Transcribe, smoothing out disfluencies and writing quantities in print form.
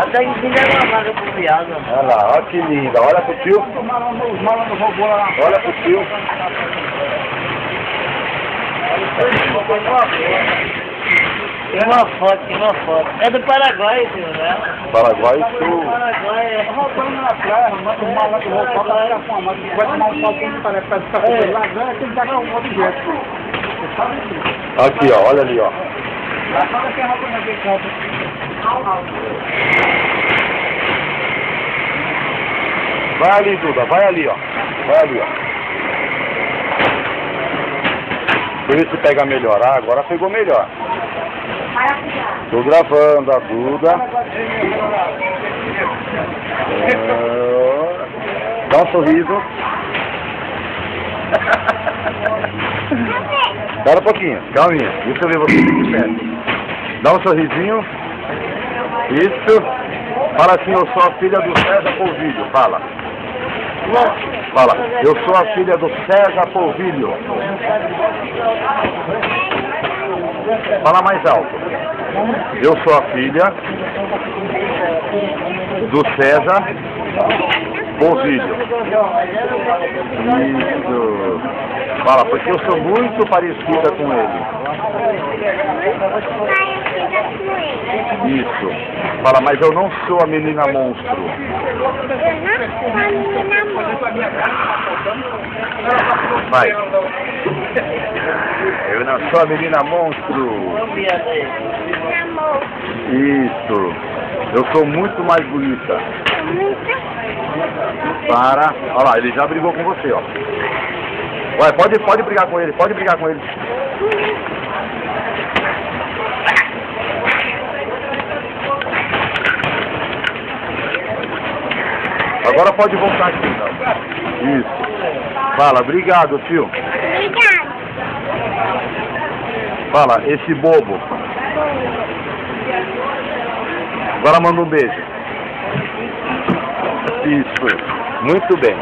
Até que filha é uma vaga pro viado. Olha lá, olha que linda. Olha pro tio. Olha pro tio. Tem uma foto. É do Paraguai, tio, né? Paraguai, Do Paraguai é. Roubando na praia, arrumando um mal lá que eu vou falar pra fama. Vai tomar um sol com tarefa pra ficar com ele lá, tem que pegar um objeto. Aqui, ó, olha ali, ó. Lá fora tem roupa naquele canto. Vai ali, Duda, vai ali, ó. Vai ali, ó. Deixa eu ver se pega melhor. Ah, agora pegou melhor. Tô gravando a Duda. Dá um sorriso. Espera um pouquinho, calminha. Deixa eu ver você aqui perto. Dá um sorrisinho. Isso. Fala assim, eu sou a filha do César Polvilho. Fala. Fala, eu sou a filha do César Polvilho. Fala mais alto. Eu sou a filha do César Polvilho. Isso. Fala, porque eu sou muito parecida com ele. Isso. Fala, mas eu não sou a menina monstro. Vai. Eu não sou a menina monstro. Isso. Eu sou muito mais bonita. Para. Olha lá, ele já brigou com você, ó. Vai, pode brigar com ele, pode brigar com ele. Agora pode voltar aqui, não. Isso. Fala, obrigado, tio. Obrigado. Fala, esse bobo. Agora manda um beijo. Isso. Muito bem.